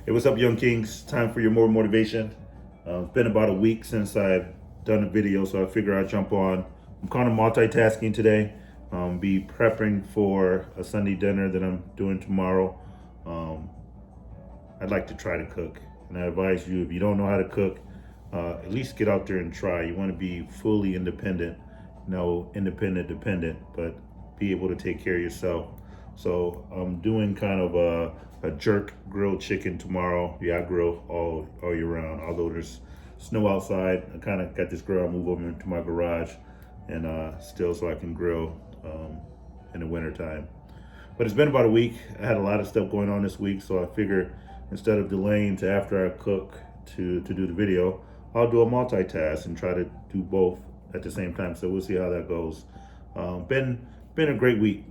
Hey, what's up, Young Kings? Time for your more motivation. It's been about a week since I've done a video, so I figure I'd jump on. I'm kind of multitasking today. Be prepping for a Sunday dinner that I'm doing tomorrow. Um, I'd like to try to cook, and I advise you, if you don't know how to cook, at least get out there and try. You want to be fully independent, no independent dependent, but be able to take care of yourself. So I'm doing kind of a jerk grilled chicken tomorrow. Yeah, I grill all year round. Although there's snow outside, I kind of got this grill. I move over into my garage, and still so I can grill in the wintertime. But it's been about a week. I had a lot of stuff going on this week, so I figure instead of delaying to after I cook to do the video, I'll do a multitask and try to do both at the same time. So we'll see how that goes. Been a great week.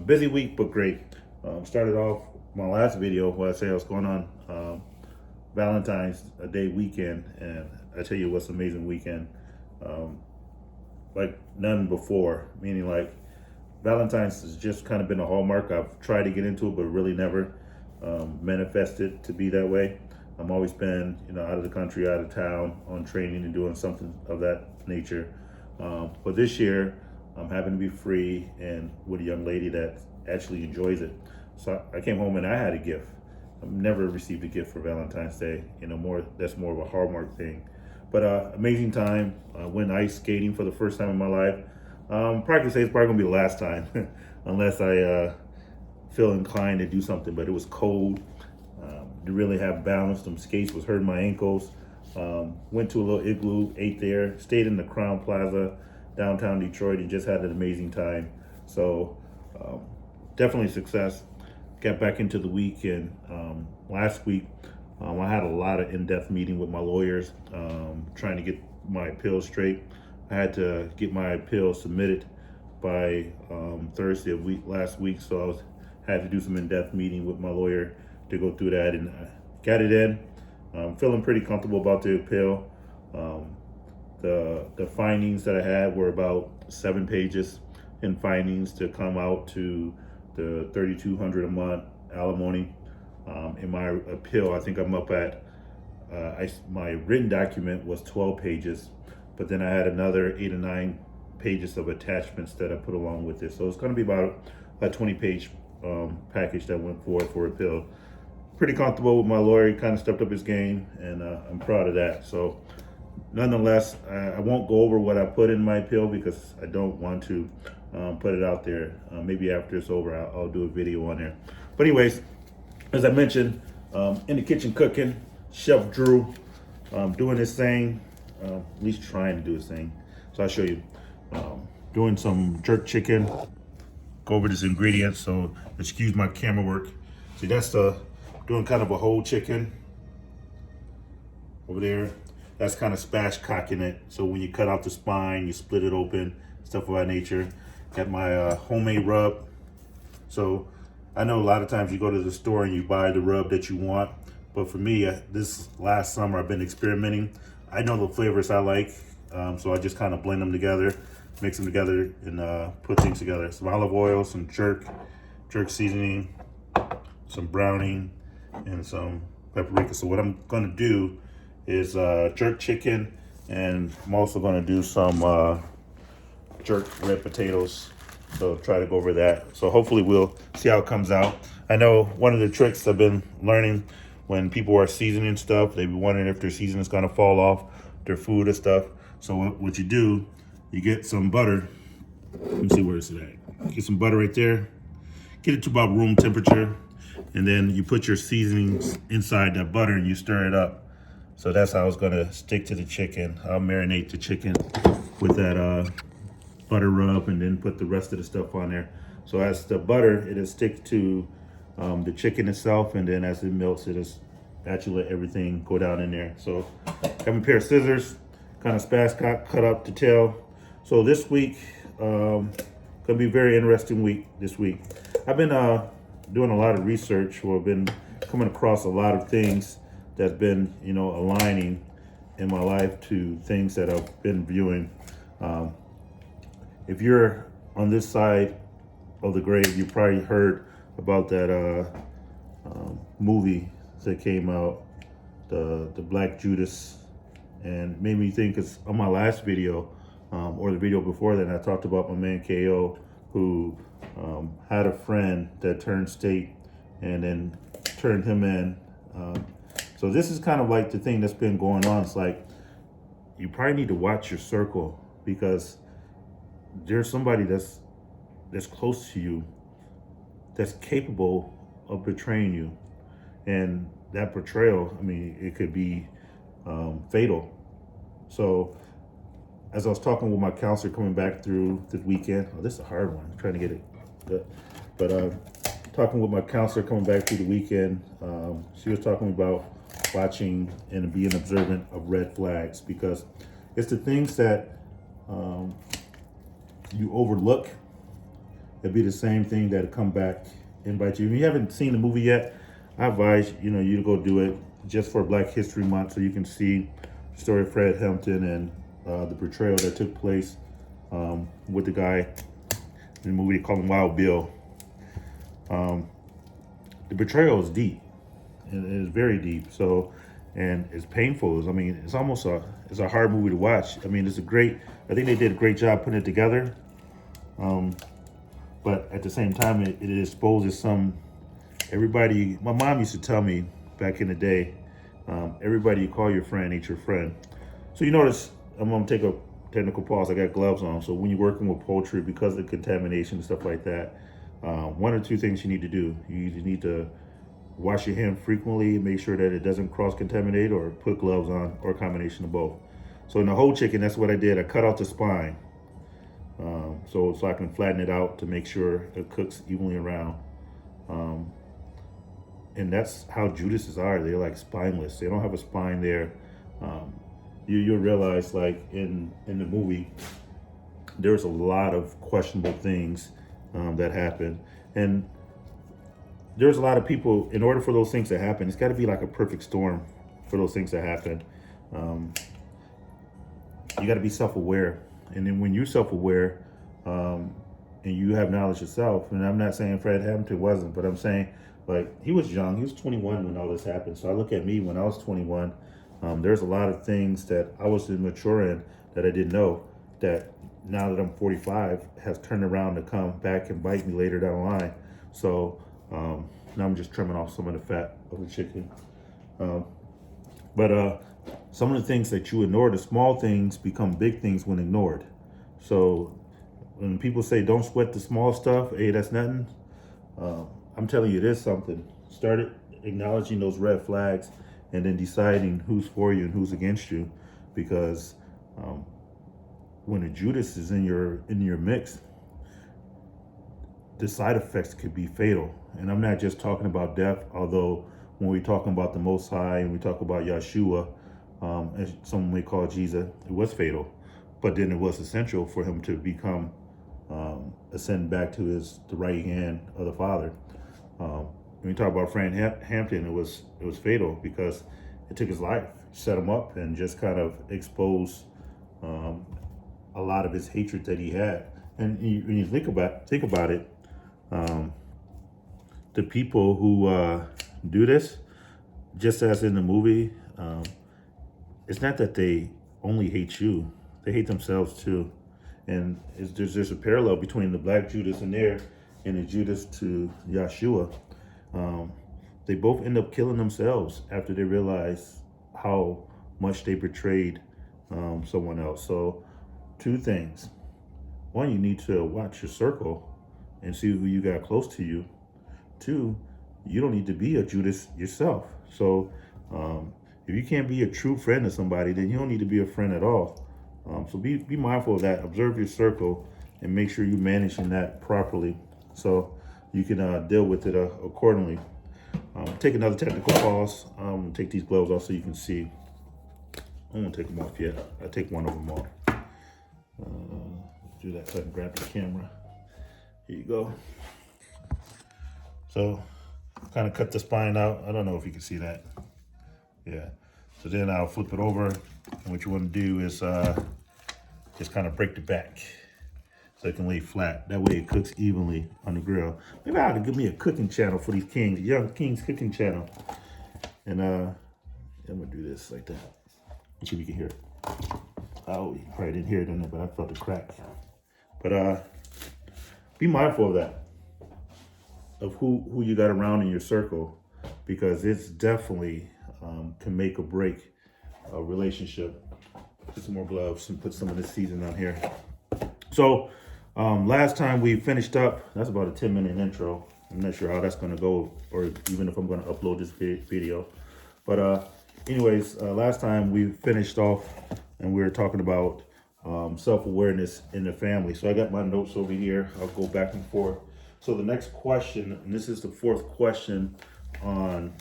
Busy week, but great. Started off my last video where I say I was going on Valentine's Day weekend, and I tell you what's an amazing weekend. Like none before, meaning like Valentine's has just kind of been a hallmark. I've tried to get into it, but really never manifested to be that way. I'm always been, out of the country, out of town, on training and doing something of that nature. But this year, I'm having to be free and with a young lady that actually enjoys it. So I came home and I had a gift. I've never received a gift for Valentine's Day. That's more of a Hallmark thing. But amazing time. Went ice skating for the first time in my life. Probably say it's probably gonna be the last time, unless I feel inclined to do something. But it was cold. Didn't really have balance. Them skates was hurting my ankles. Went to a little igloo, ate there, stayed in the Crown Plaza, downtown Detroit, and just had an amazing time. So definitely success. Got back into the week, and last week I had a lot of in-depth meeting with my lawyers, trying to get my appeal straight. I had to get my appeal submitted by Thursday of last week, so had to do some in-depth meeting with my lawyer to go through that, and got it in. I'm feeling pretty comfortable about the appeal. The findings that I had were about 7 pages in findings to come out to the $3,200 a month alimony. In my appeal, I think I'm up at my written document was 12 pages, but then I had another 8 or 9 pages of attachments that I put along with it. So it's going to be about a 20-page package that went forward for appeal. Pretty comfortable with my lawyer. He kind of stepped up his game, and I'm proud of that. So nonetheless, I won't go over what I put in my appeal because I don't want to put it out there. Maybe after it's over, I'll do a video on there. But anyways, as I mentioned, in the kitchen cooking, Chef Drew, doing his thing, at least trying to do his thing. So I'll show you. Doing some jerk chicken. Go over his ingredients, so excuse my camera work. See, that's doing kind of a whole chicken over there. That's kind of spatchcocking it. So when you cut out the spine, you split it open, stuff of that nature. Got my homemade rub. So I know a lot of times you go to the store and you buy the rub that you want. But for me, this last summer, I've been experimenting. I know the flavors I like, so I just kind of blend them together, mix them together, and put things together. Some olive oil, some jerk seasoning, some browning, and some paprika. So what I'm gonna do is jerk chicken, and I'm also gonna do some jerk red potatoes. So try to go over that. So hopefully we'll see how it comes out. I know one of the tricks I've been learning when people are seasoning stuff, they've been wondering if their seasoning is gonna fall off their food and stuff. So what you do, you get some butter. Let me see where it's at. Get some butter right there. Get it to about room temperature. And then you put your seasonings inside that butter and you stir it up. So that's how it's gonna stick to the chicken. I'll marinate the chicken with that butter rub and then put the rest of the stuff on there. So as the butter, it'll stick to the chicken itself, and then as it melts, it'll actually let everything go down in there. So have a pair of scissors, kind of spatchcock, cut up the tail. So this week, gonna be a very interesting week this week. I've been doing a lot of research, or I've been coming across a lot of things that's been, aligning in my life to things that I've been viewing. If you're on this side of the grave, you probably heard about that movie that came out, the Black Judas, and made me think, because on my last video, or the video before that, I talked about my man KO, who had a friend that turned state and then turned him in. So this is kind of like the thing that's been going on. It's like, you probably need to watch your circle, because there's somebody that's close to you that's capable of betraying you. And that betrayal, I mean, it could be fatal. So as I was talking with my counselor coming back through the weekend, oh, this is a hard one, I'm trying to get it good. But talking with my counselor coming back through the weekend, she was talking about watching and being observant of red flags, because it's the things that you overlook. It'd be the same thing that come back and bite you. If you haven't seen the movie yet, I advise you to go do it just for Black History Month, so you can see the story of Fred Hampton and the betrayal that took place with the guy in the movie. They call him Wild Bill. The betrayal is deep. It is very deep. So, and it's painful. I mean, it's almost it's a hard movie to watch. I mean, I think they did a great job putting it together. But at the same time, it exposes everybody. My mom used to tell me back in the day, everybody you call your friend ain't your friend. So you notice, I'm gonna take a technical pause. I got gloves on. So when you're working with poultry, because of the contamination and stuff like that, one or two things you need to do. You either need to wash your hand frequently, make sure that it doesn't cross-contaminate, or put gloves on, or a combination of both. So in the whole chicken, that's what I did. I cut out the spine, so I can flatten it out to make sure it cooks evenly around. And that's how Judases are. They're like spineless. They don't have a spine there. You'll realize, like in the movie, there's a lot of questionable things that happen. And there's a lot of people, in order for those things to happen, it's got to be like a perfect storm for those things to happen. You got to be self-aware. And then when you're self-aware and you have knowledge yourself, and I'm not saying Fred Hampton wasn't, but I'm saying, like, he was young. He was 21 when all this happened. So I look at me when I was 21. There's a lot of things that I was immature in that I didn't know, that now that I'm 45 has turned around to come back and bite me later down the line. So now I'm just trimming off some of the fat of the chicken. But some of the things that you ignore, the small things, become big things when ignored. So when people say don't sweat the small stuff, hey, that's nothing. I'm telling you, it is something. Start acknowledging those red flags, and then deciding who's for you and who's against you, because when a Judas is in your mix, the side effects could be fatal. And I'm not just talking about death, although when we're talking about the Most High and we talk about Yeshua, as some may call Jesus, it was fatal. But then it was essential for him to become ascend back to the right hand of the Father. When we talk about Fred Hampton, it was fatal, because it took his life, set him up, and just kind of exposed a lot of his hatred that he had. And when you think about it, the people who do this, just as in the movie, it's not that they only hate you; they hate themselves too. And there's a parallel between the Black Judas in there and the Judas to Yeshua. They both end up killing themselves after they realize how much they betrayed someone else. So, two things. One, you need to watch your circle and see who you got close to you. Two, you don't need to be a Judas yourself. So if you can't be a true friend to somebody, then you don't need to be a friend at all. So be mindful of that. Observe your circle and make sure you're managing that properly, so you can deal with it accordingly. Take another technical pause. I'm going to take these gloves off so you can see. I won't take them off yet. I'll take one of them off. Do that so I can grab the camera. Here you go. So, kind of cut the spine out. I don't know if you can see that. Yeah. So then I'll flip it over. And what you want to do is just kind of break the back so it can lay flat. That way it cooks evenly on the grill. Maybe I ought to give me a cooking channel for these kings, Young Kings cooking channel. And I'm gonna do this like that. Let's see if you can hear it. Oh, you probably didn't hear it in there, but I felt the crack. But be mindful of that, of who you got around in your circle, because it's definitely can make or break a relationship. Put some more gloves and put some of this seasoning on here. So last time we finished up, that's about a 10-minute intro. I'm not sure how that's gonna go, or even if I'm gonna upload this video. But anyways, last time we finished off and we were talking about self-awareness in the family. So I got my notes over here. I'll go back and forth. So the next question, and this is the fourth question on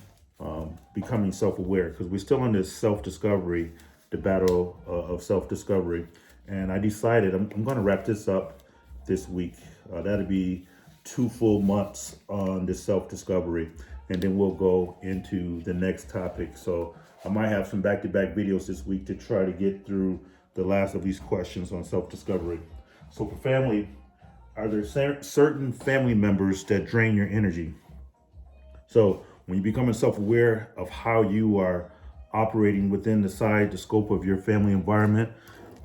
becoming self-aware, because we're still in this self-discovery, the battle of self-discovery. And I decided I'm going to wrap this up this week. That'll be 2 full months on this self-discovery. And then we'll go into the next topic. So I might have some back-to-back videos this week to try to get through the last of these questions on self-discovery. So for family, are there certain family members that drain your energy? So when you become self-aware of how you are operating within the scope of your family environment,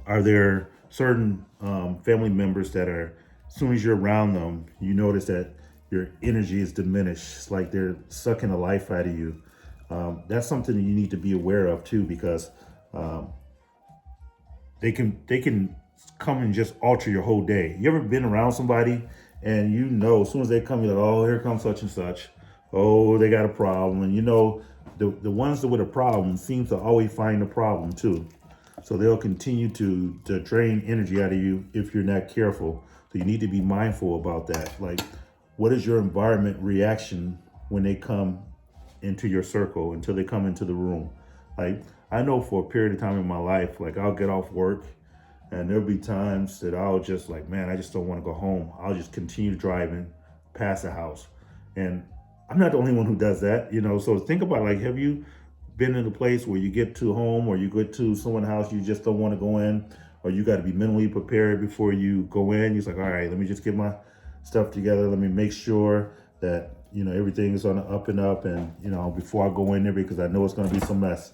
are there certain family members that are, as soon as you're around them, you notice that your energy is diminished? It's like they're sucking the life out of you. That's something that you need to be aware of too, because they can come and just alter your whole day. You ever been around somebody and you know, as soon as they come, you're like, oh, here comes such and such. Oh, they got a problem. And you know, the ones that with a problem seem to always find a problem too. So they'll continue to drain energy out of you if you're not careful. So you need to be mindful about that. Like, what is your environment reaction when they come into your circle, until they come into the room? Like, I know for a period of time in my life, like I'll get off work and there'll be times that I'll just like, man, I just don't want to go home. I'll just continue driving past the house. And I'm not the only one who does that, you know? So think about, like, have you been in a place where you get to home or you get to someone's house, you just don't want to go in, or you got to be mentally prepared before you go in? You're like, all right, let me just get my stuff together. Let me make sure that, you know, everything is on the up and up, and, you know, before I go in there, because I know it's going to be some mess.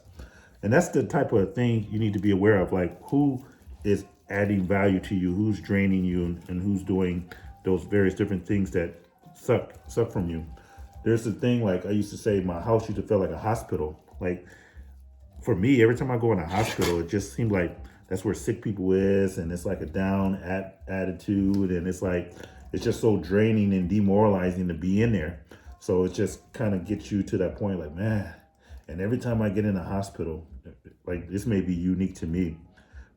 And that's the type of thing you need to be aware of, like who is adding value to you, who's draining you, and who's doing those various different things that suck from you. There's the thing, like I used to say, my house used to feel like a hospital. Like for me, every time I go in a hospital, it just seemed like that's where sick people is, and it's like a down attitude, and it's like, it's just so draining and demoralizing to be in there. So it just kind of gets you to that point, like, man. And every time I get in a hospital, like, this may be unique to me,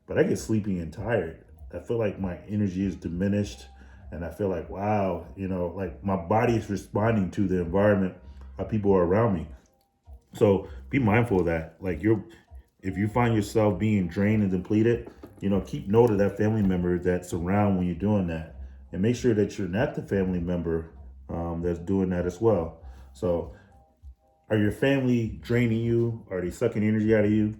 but I get sleepy and tired. I feel like my energy is diminished, and I feel like, wow, you know, like my body is responding to the environment of people are around me. So be mindful of that. Like, if you find yourself being drained and depleted, you know, keep note of that family member that's around when you're doing that, and make sure that you're not the family member that's doing that as well. So are your family draining you? Are they sucking energy out of you?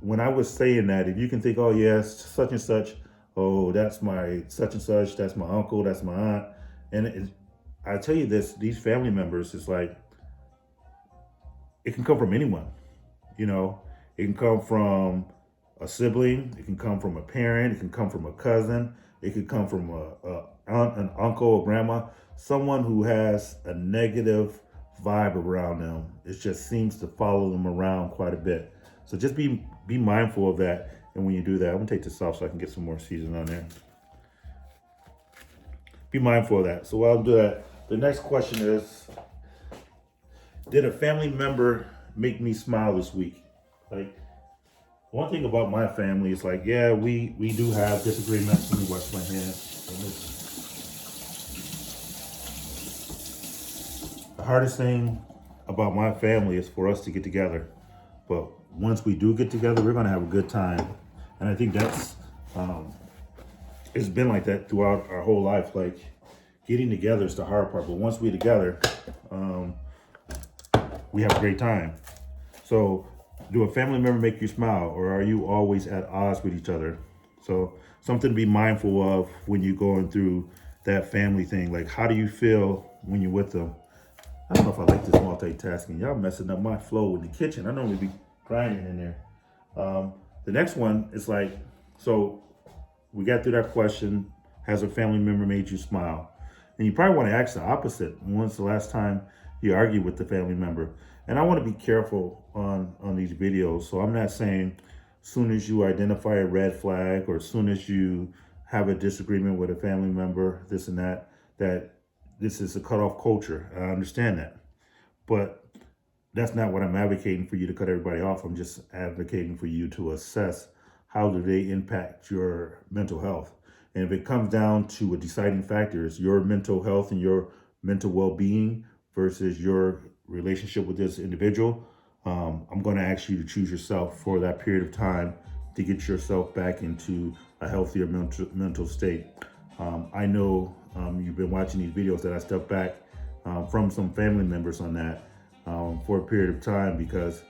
When I was saying that, if you can think, oh yes, such and such, oh, that's my such and such, that's my uncle, that's my aunt. And I tell you this, these family members, it's like, it can come from anyone. You know, it can come from a sibling, it can come from a parent, it can come from a cousin, it could come from a aunt, an uncle, a grandma, someone who has a negative vibe around them. It just seems to follow them around quite a bit. So just be mindful of that. And when you do that, I'm gonna take this off so I can get some more seasoning on there. Be mindful of that. So while I'm doing that, the next question is, did a family member make me smile this week? Like, one thing about my family is, like, yeah, we do have disagreements. Let me wash my hands. The hardest thing about my family is for us to get together. But once we do get together, we're gonna have a good time. And I think that's, it's been like that throughout our whole life. Like, getting together is the hard part, but once we're together, we have a great time. So do a family member make you smile, or are you always at odds with each other? So something to be mindful of when you're going through that family thing. Like, how do you feel when you're with them? I don't know if I like this multitasking. Y'all messing up my flow in the kitchen. I normally be grinding in there. The next one is like, so we got through that question. Has a family member made you smile? And you probably want to ask the opposite. When's the last time you argued with the family member? And I want to be careful on these videos. So I'm not saying as soon as you identify a red flag or as soon as you have a disagreement with a family member, this and that this is a cutoff culture. I understand that. But that's not what I'm advocating for you to cut everybody off. I'm just advocating for you to assess how do they impact your mental health. And if it comes down to a deciding factor is your mental health and your mental well-being versus your relationship with this individual, I'm going to ask you to choose yourself for that period of time to get yourself back into a healthier mental state. I know you've been watching these videos that I stepped back from some family members on that for a period of time because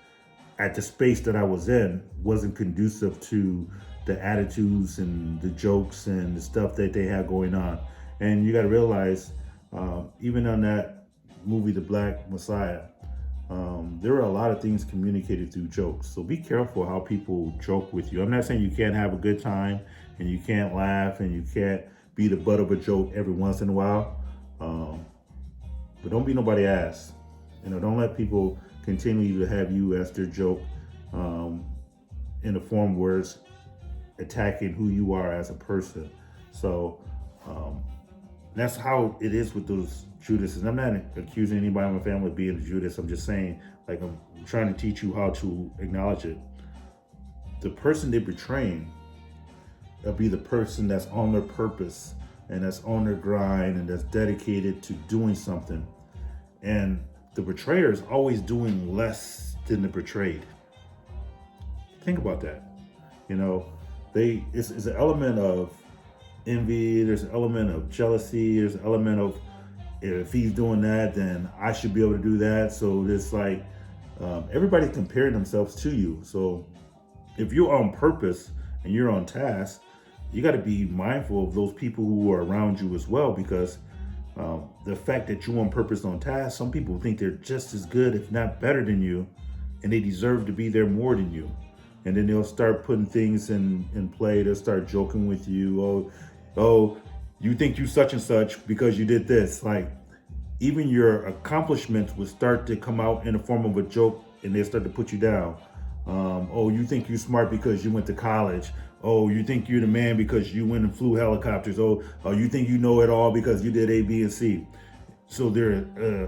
at the space that I was in wasn't conducive to the attitudes and the jokes and the stuff that they had going on. And you got to realize, even on that movie, The Black Messiah, there are a lot of things communicated through jokes. So be careful how people joke with you. I'm not saying you can't have a good time and you can't laugh and you can't be the butt of a joke every once in a while. But don't be nobody ass. Don't let people continue to have you as their joke in the form of words attacking who you are as a person. So that's how it is with those Judases. I'm not accusing anybody in my family of being a Judas. I'm just saying, like, I'm trying to teach you how to acknowledge it. The person they're betraying will be the person that's on their purpose and that's on their grind and that's dedicated to doing something. And the betrayer is always doing less than the betrayed. Think about that. It's an element of envy, there's an element of jealousy, there's an element of if he's doing that, then I should be able to do that. So it's like everybody's comparing themselves to you. So if you're on purpose and you're on task, you got to be mindful of those people who are around you as well, because the fact that you're on purpose on task, some people think they're just as good, if not better than you, and they deserve to be there more than you. And then they'll start putting things in play. They'll start joking with you. Oh, you think you such and such because you did this. Like, even your accomplishments will start to come out in the form of a joke, and they'll start to put you down. Oh, you think you're smart because you went to college. Oh, you think you're the man because you went and flew helicopters. Oh, you think you know it all because you did A, B, and C. So their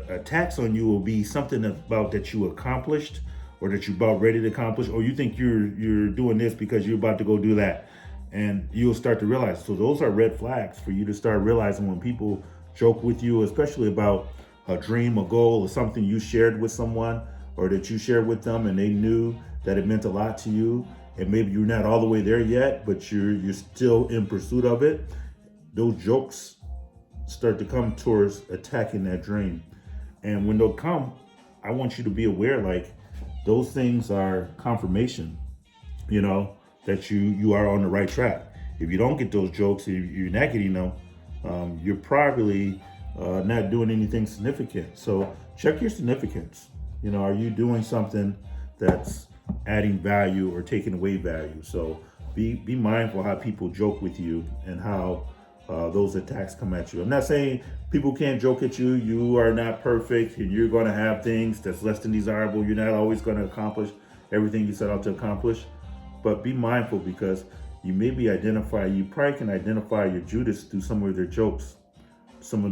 attacks on you will be something about that you accomplished, or that you're about ready to accomplish, or you think you're doing this because you're about to go do that. And you'll start to realize. So those are red flags for you to start realizing when people joke with you, especially about a dream, a goal, or something you shared with someone, or that you shared with them and they knew that it meant a lot to you. And maybe you're not all the way there yet, but you're still in pursuit of it. Those jokes start to come towards attacking that dream. And when they'll come, I want you to be aware, like, those things are confirmation, that you are on the right track. If you don't get those jokes, if you're not getting them, you're probably not doing anything significant. So check your significance. Are you doing something that's adding value or taking away value? So be mindful how people joke with you and how those attacks come at you. I'm not saying people can't joke at you. You are not perfect, and you're going to have things that's less than desirable. You're not always going to accomplish everything you set out to accomplish. But be mindful, because you probably can identify your Judas through some of their jokes, some of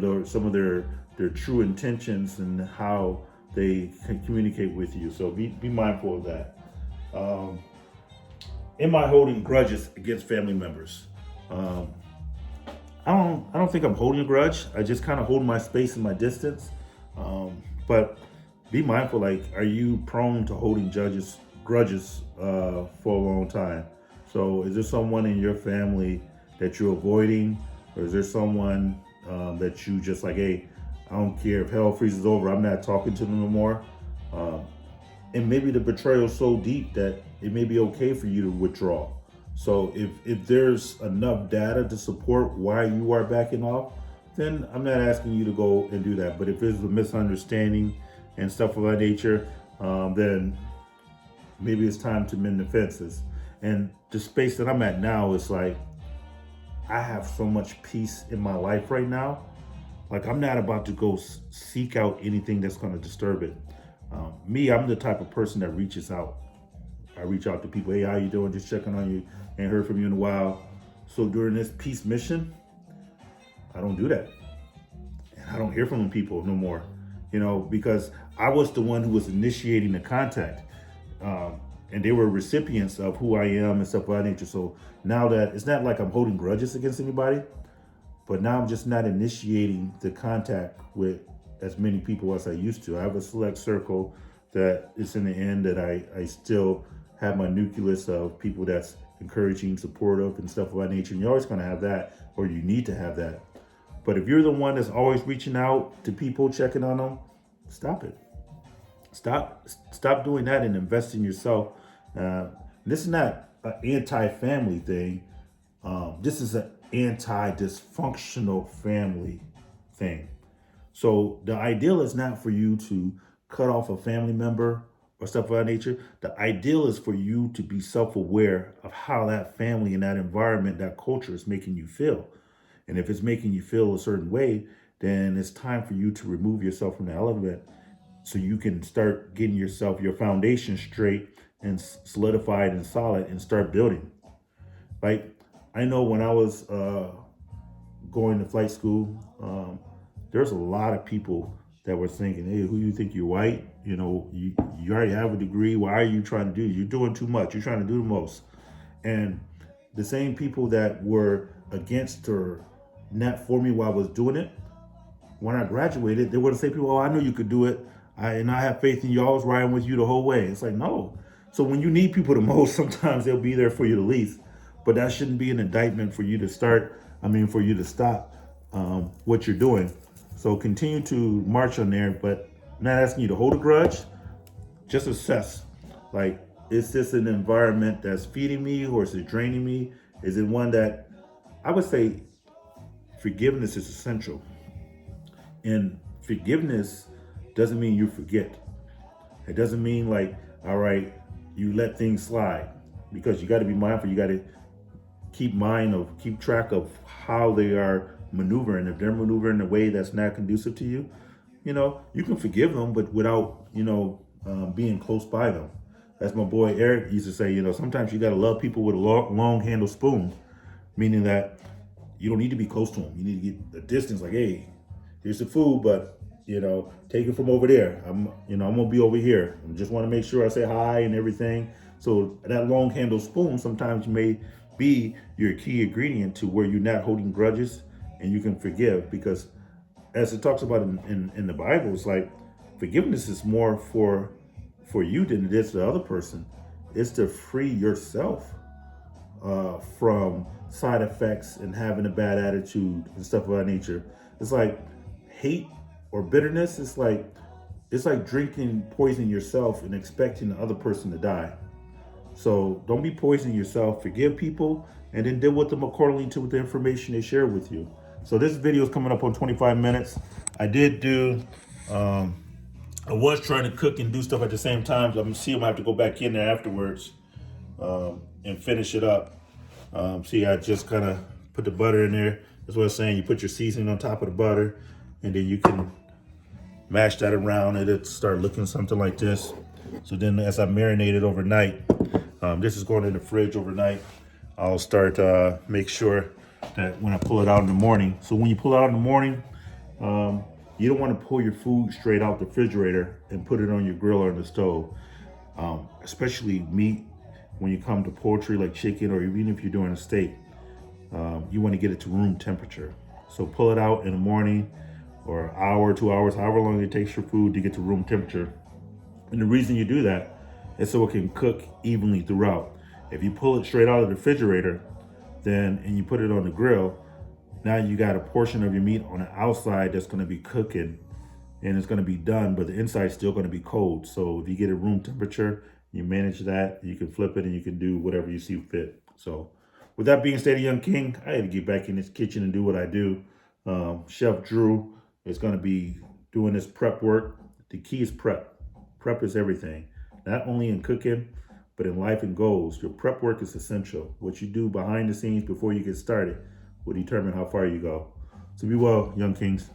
their true intentions and how they can communicate with you. So be mindful of that. Am I holding grudges against family members? I don't think I'm holding a grudge. I just kind of hold my space and my distance. But be mindful, like, are you prone to holding grudges for a long time? So is there someone in your family that you're avoiding? Or is there someone that you just like, hey, I don't care if hell freezes over, I'm not talking to them no more? And maybe the betrayal is so deep that it may be okay for you to withdraw. So if there's enough data to support why you are backing off, then I'm not asking you to go and do that. But if there's a misunderstanding and stuff of that nature, then maybe it's time to mend the fences. And the space that I'm at now is like, I have so much peace in my life right now. Like, I'm not about to go seek out anything that's going to disturb it. Me, I'm the type of person that reaches out. I reach out to people. Hey, how you doing? Just checking on you. Ain't heard from you in a while. So during this peace mission, I don't do that. And I don't hear from people no more, because I was the one who was initiating the contact. And they were recipients of who I am and stuff of that nature. So now that it's not like I'm holding grudges against anybody, but now I'm just not initiating the contact with as many people as I used to. I have a select circle that is in the end that I still have my nucleus of people that's encouraging, supportive, and stuff of that nature. And you're always going to have that, or you need to have that. But if you're the one that's always reaching out to people, checking on them, stop it. Stop doing that and invest in yourself. This is not an anti-family thing. This is an anti-dysfunctional family thing. So the ideal is not for you to cut off a family member or stuff of that nature. The ideal is for you to be self-aware of how that family and that environment, that culture is making you feel. And if it's making you feel a certain way, then it's time for you to remove yourself from the element so you can start getting yourself, your foundation straight and solidified and solid and start building. Like, I know when I was going to flight school, there's a lot of people that were thinking, hey, who you think you're white? You already have a degree. Why are you trying to do? You're doing too much. You're trying to do the most. And the same people that were against or not for me while I was doing it, when I graduated, they were the same people, oh, I knew you could do it. I have faith in you. I was riding with you the whole way. It's like, no. So when you need people the most, sometimes they'll be there for you the least. But that shouldn't be an indictment for you to for you to stop what you're doing. So continue to march on there, but I'm not asking you to hold a grudge. Just assess. Like, is this an environment that's feeding me or is it draining me? Is it one that, I would say forgiveness is essential. And forgiveness doesn't mean you forget. It doesn't mean like, all right, you let things slide, because you got to be mindful. You got to keep track of how they are maneuvering. If they're maneuvering in a way that's not conducive to you, you can forgive them, but without, being close by them. As my boy Eric used to say, sometimes you got to love people with a long handle spoon, meaning that you don't need to be close to them. You need to get a distance, like, hey, here's the food, but take it from over there. I'm gonna be over here. I just want to make sure I say hi and everything. So that long handle spoon sometimes may be your key ingredient to where you're not holding grudges and you can forgive. Because as it talks about in the Bible, it's like forgiveness is more for you than it is the other person. It's to free yourself from side effects and having a bad attitude and stuff of that nature. It's like hate or bitterness. It's like drinking poison yourself and expecting the other person to die. So don't be poisoning yourself. Forgive people and then deal with them accordingly to the information they share with you. So this video is coming up on 25 minutes. I was trying to cook and do stuff at the same time. So I'm gonna see if I have to go back in there afterwards and finish it up. See, I just kind of put the butter in there. That's what I'm saying. You put your seasoning on top of the butter, and then you can mash that around, and it'll start looking something like this. So then as I marinate it overnight, this is going in the fridge overnight. I'll start make sure that when I pull it out in the morning. So when you pull it out in the morning, you don't want to pull your food straight out the refrigerator and put it on your grill or on the stove. Especially meat, when you come to poultry like chicken, or even if you're doing a steak, you want to get it to room temperature. So pull it out in the morning, or an hour, 2 hours, however long it takes your food to get to room temperature. And the reason you do that is so it can cook evenly throughout. If you pull it straight out of the refrigerator, and you put it on the grill, now you got a portion of your meat on the outside that's going to be cooking, and it's going to be done, but the inside's still going to be cold. So if you get it room temperature, you manage that, you can flip it, and you can do whatever you see fit. So with that being stated, young king, I had to get back in this kitchen and do what I do. Chef Drew is going to be doing this prep work. The key is prep. Prep is everything, not only in cooking, but in life and goals. Your prep work is essential. What you do behind the scenes before you get started will determine how far you go. So be well, young kings.